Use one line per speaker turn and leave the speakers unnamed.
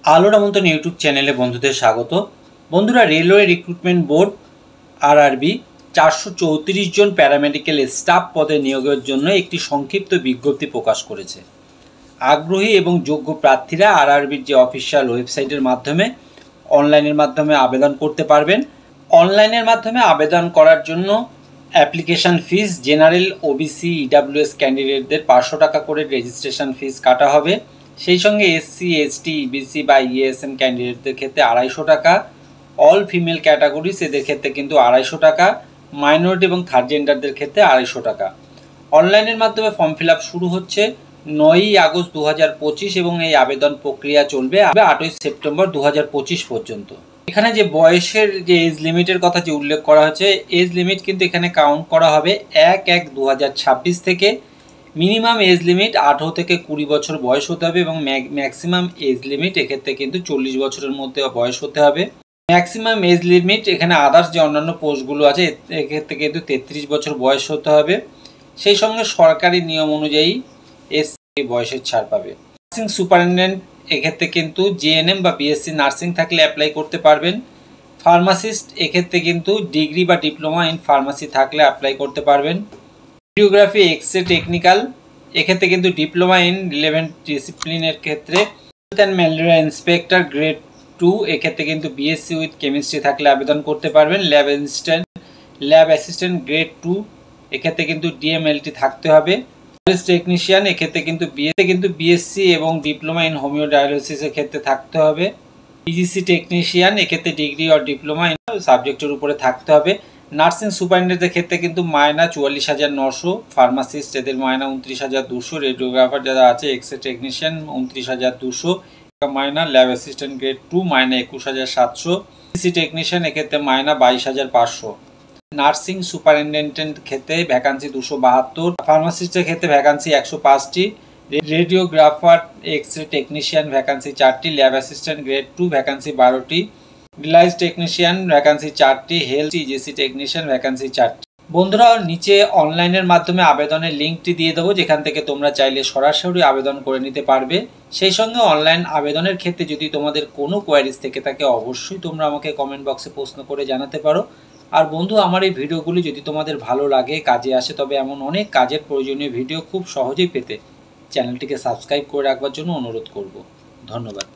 আলোর আমন্ত্রণ ইউটিউব চ্যানেলে বন্ধুদের স্বাগত। বন্ধুরা, রেলওয়ে রিক্রুটমেন্ট বোর্ড আরআরবি 434 জন প্যারামেডিক্যাল স্টাফ পদে নিয়োগের জন্য একটি সংক্ষিপ্ত বিজ্ঞপ্তি প্রকাশ করেছে। আগ্রহী এবং যোগ্য প্রার্থীরা আরআরবির যে অফিসিয়াল ওয়েবসাইটের মাধ্যমে অনলাইনের মাধ্যমে আবেদন করতে পারবেন। অনলাইনের মাধ্যমে আবেদন করার জন্য application fees general, OBC, EWS ক্যান্ডিডেটদের 500 টাকা করে রেজিস্ট্রেশন ফিস কাটা হবে। সেই সঙ্গে এসসি, এসটি, ইবিসি বা ইএসএম ক্যান্ডিডেটদের ক্ষেত্রে 250 টাকা, অল ফিমেল ক্যাটাগরিজ এদের ক্ষেত্রে কিন্তু 250 টাকা, মাইনরিটি এবং থার্ড জেন্ডারদের ক্ষেত্রে 250 টাকা। অনলাইনের মাধ্যমে ফর্ম ফিল আপ শুরু হচ্ছে 9ই আগস্ট 2025 এবং এই আবেদন প্রক্রিয়া চলবে 8ই সেপ্টেম্বর 2025 পর্যন্ত। এখানে যে বয়সের যে এজ লিমিটের কথা যে উল্লেখ করা হয়েছে, এজ লিমিট কিন্তু এখানে কাউন্ট করা হবে 1/1/2026 থেকে। মিনিমাম এজ লিমিট 18 থেকে 20 বছর বয়স হতে হবে এবং ম্যাক্সিমাম এজ লিমিট এক্ষেত্রে কিন্তু 40 বছরের মধ্যে বয়স হতে হবে। ম্যাক্সিমাম এজ লিমিট এখানে আদার্স যে অন্যান্য পোস্টগুলো আছে এক্ষেত্রে কিন্তু 33 বছর বয়স হতে হবে। সেই সঙ্গে সরকারি নিয়ম অনুযায়ী এসসি বয়সের ছাড় পাবে। নার্সিং সুপারিনটেন্ডেন্ট এক্ষেত্রে কিন্তু জিএনএম বা বিএসসি নার্সিং থাকলে অ্যাপ্লাই করতে পারবেন। ফার্মাসিস্ট এক্ষেত্রে কিন্তু ডিগ্রি বা ডিপ্লোমা ইন ফার্মাসি থাকলে অ্যাপ্লাই করতে পারবেন। রেডিওগ্রাফি, এক্সরে টেকনিক্যাল এক্ষেত্রে কিন্তু ডিপ্লোমা ইন রিলেভেন্ট ডিসিপ্লিনের ক্ষেত্রে। ম্যালেরিয়া ইন্সপেক্টর গ্রেড 2 এক্ষেত্রে কিন্তু বিএসসি উইথ কেমিস্ট্রি থাকলে আবেদন করতে পারবেন। ল্যাব অ্যাসিস্ট্যান্ট গ্রেড 2 এক্ষেত্রে কিন্তু ডিএমএলটি থাকতে হবে। টেকনিশিয়ান এক্ষেত্রে কিন্তু বিএসসি এবং ডিপ্লোমা ইন হোমিও ডায়ালিসিসের ক্ষেত্রে থাকতে হবে। পিজিসি টেকনিশিয়ান এক্ষেত্রে ডিগ্রি আর ডিপ্লোমা ইন সাবজেক্টের উপরে থাকতে হবে। নার্সিং সুপারিনটেন্ডেন্টের ক্ষেত্রে কিন্তু মায়না 44,900, ফার্মাসিস্ট এদের মায়না 29,200, রেডিওগ্রাফার যারা আছে এক্সরে টেকনিশিয়ান 29,200 মায়না, ল্যাব অ্যাসিস্ট্যান্ট গ্রেড 2 মায়না 21,700, পিজিসি টেকনিশিয়ান এক্ষেত্রে মায়না 22,500। নার্সিং সুপারিনটেন্ডেন্ট ক্ষেত্রে ভ্যাকান্সি 272, ফার্মাসিস্টের ক্ষেত্রে ভ্যাকান্সি 105টি, রেডিওগ্রাফার এক্সরে টেকনিশিয়ান ভ্যাকান্সি 4টি, ল্যাব অ্যাসিস্ট্যান্ট গ্রেড 2 ভ্যাকান্সি 12টি, ডিলাইস টেকনিশিয়ান ভ্যাকান্সি 4টি, হেলথ ইজিসি টেকনিশিয়ান ভ্যাকান্সি 4টি। বন্ধুরা, নিচে অনলাইনের মাধ্যমে আবেদনের লিঙ্কটি দিয়ে দেবো, যেখান থেকে তোমরা চাইলে সরাসরি আবেদন করে নিতে পারবে। সেই সঙ্গে অনলাইন আবেদনের ক্ষেত্রে যদি তোমাদের কোনো কোয়ারিজ থেকে থাকে অবশ্যই তোমরা আমাকে কমেন্ট বক্সে প্রশ্ন করে জানাতে পারো। আর বন্ধু, আমার এই ভিডিওগুলি যদি তোমাদের ভালো লাগে, কাজে আসে, তবে এমন অনেক কাজের প্রয়োজনীয় ভিডিও খুব সহজেই পেতে চ্যানেলটিকে সাবস্ক্রাইব করে রাখবার জন্য অনুরোধ করব। ধন্যবাদ।